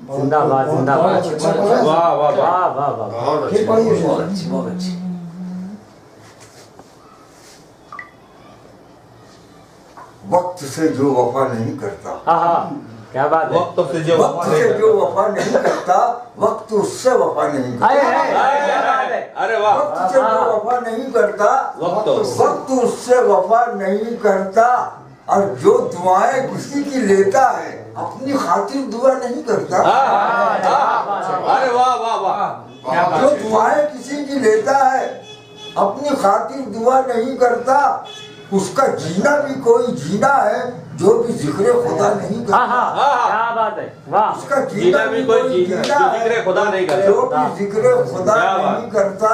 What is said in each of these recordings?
जिंदाबाद जिंदाबाद। वाह वाह वाह वाह वाह। बहुत फिर अच्छी पढ़िए बहुत फिर। अच्छी बहुत अच्छी। वक्त से जो वफा नहीं करता, हाँ हाँ क्या बात है। वक्त से जो वक्त से जो वफा नहीं करता, वक्त उससे वफा नहीं आए, करता। आए, आए, क्या बात है। अरे वाह। वक्त से जो वफा नहीं करता, वक्त उससे वफा नहीं करता। और जो दुआएं किसी की लेता है, अपनी खातिर दुआ नहीं करता। अरे वाह वाह वाह। जो दुआएं किसी की लेता है, अपनी खातिर दुआ नहीं करता, उसका जीना भी कोई जीना है जो भी जिक्र खुदा नहीं हाँ करता। हाँ क्या बात है। वाह। उसका जीना भी कोई जीना जो जिक्र खुदा नहीं करता। जो भी जिक्र खुदा क्या बात। नहीं करता,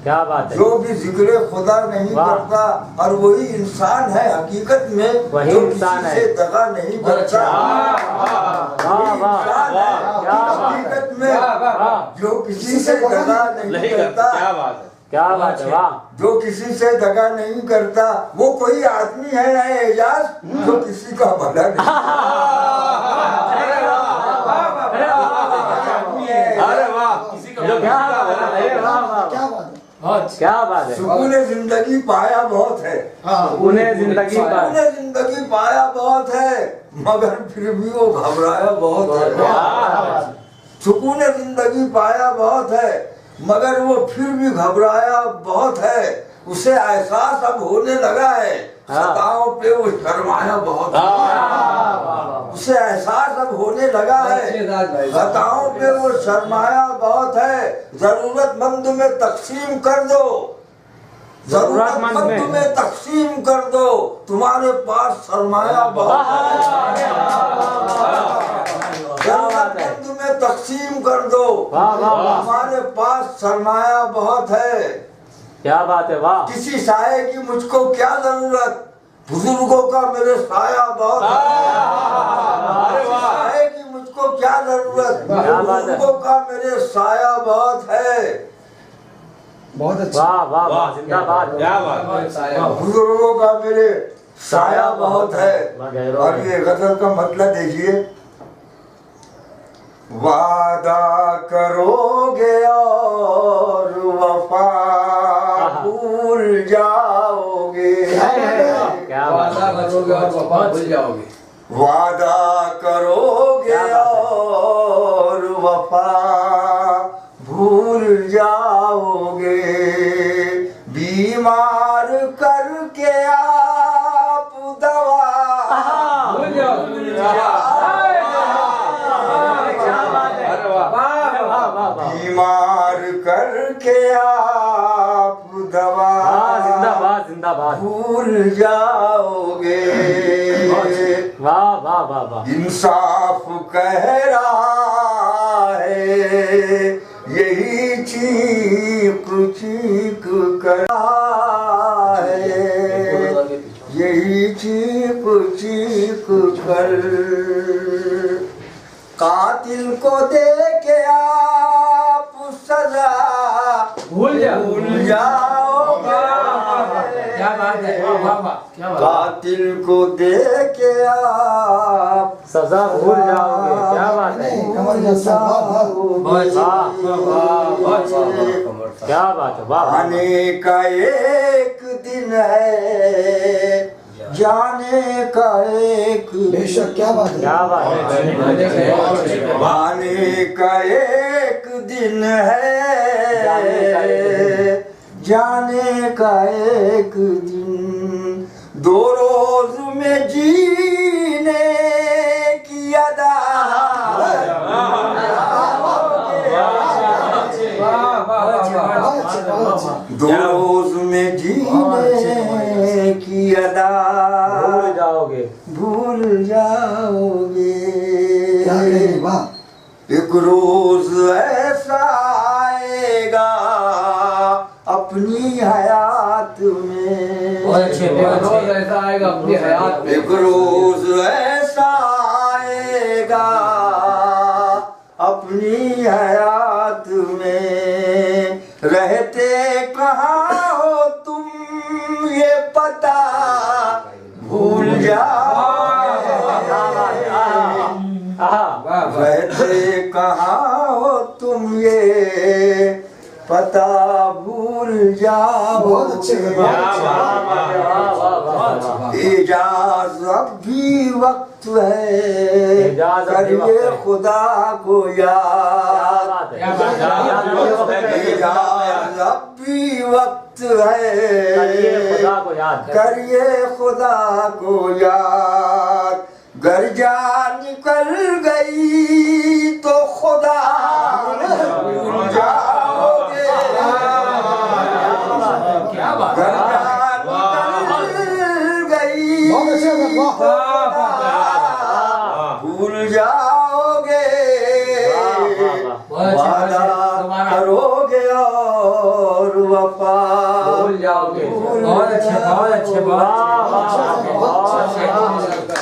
क्या बात है। जो भी जिक्र खुदा नहीं वाह। करता, और वही इंसान है हकीकत में, वही जो इंसान किसी है। से दगा नहीं करता। वाह वाह इंसान है क्या बात है। हकीकत में, जो किसी से दगा नहीं नहीं करता। क्या करता, बात है। क्या बात है। वाह। जो किसी से दगा नहीं करता, वो कोई आदमी है ना एजाज, जो किसी का भला नहीं। अरे वाह। जो क्या बात है। अरे वाह वाह क्या वाह। बात है। क्या बात है। सुकून जिंदगी पाया बहुत है, उन्हें जिंदगी पर। सुकून जिंदगी पाया बहुत है, मगर फिर भी वो घबराया बहुत है। सुकून जिंदगी पाया बहुत है, मगर वो फिर भी घबराया बहुत है। उसे एहसास अब होने लगा है, खताओं पे वो शर्माया बहुत है। उसे एहसास अब होने लगा है, खताओं पे वो शर्माया बहुत है। जरूरतमंद में तकसीम कर दो, जरूरतमंद में तकसीम कर दो, तुम्हारे पास सरमाया बहुत है। जरूरतमंद में तकसीम कर दो, तुम्हारे पास सरमाया बहुत है। क्या बात है। वाह। किसी साये की मुझको क्या जरूरत, बुजुर्गों का मेरे साया बहुत है। किसी साये की मुझको क्या जरूरत, बुजुर्गों का मेरे साया बहुत है। बहुत अच्छा। वाह वाह वाह जिंदाबाद। क्या बात। बुजुर्गों का मेरे साया बहुत है। और ये गजल का मतलब देखिए, वादा करोगे और वफा भूल जाओगे। क्या वादा करोगे और वफा भूल जाओगे। वादा करोगे और वफा भूल जाओगे। बीमार करके आप दवा भूल जाओगे। बीमार करके आप दवा जिंदाबाद जिंदाबाद भूल जाओगे। वाह वाह वाह वाह। इंसाफ कह रहा है, यही चीख चीख कर रहा है, यही चीख चीख कर। कातिल को दे के आप सजा भूल जाओगे। क्या बात है। वाह वाह क्या बात। कातिल को दे के आप सजा भूल जाओगे। क्या बात है। क्या बात है। वाह। आने का एक दिन है, जाने का एक बेशक। क्या बात है। क्या बात है। आने का एक दिन है, जाने का एक दिन। दो रोज में जीने की अदा दो रोज में जीने की अदा भूल जाओगे। भूल जाओगे। वाह। एक रोज ऐसा आएगा अपनी हयात में, रोज ऐसा आएगा अपनी हयात में। एक रोज ऐसा आएगा अपनी हयात में। रहते कहाँ हो तुम ये पता भूल जाओगे। रहते कहाँ हो तुम ये पता भूल जाओ। बहुत अच्छे इजाजत भी वक्त है इजाजत भी करिए वक्त है। खुदा को याद। इजाजत भी वक्त है करिए खुदा को याद। करिए खुदा को याद। घर जा निकल गई तो खुदा भूल जाओगे। क्या बात घर जा निकल गई बहुत अच्छे हैं, वाह। भूल जाओगे। बहुत अच्छे, वादा दोबारा। करोगे और वफा भूल जाओगे। भूल बहुत अच्छे, बहुत अच्छे, बहुत अच्छे। वाह, वाह, वाह, बहुत अच्छे। वाह, वाह।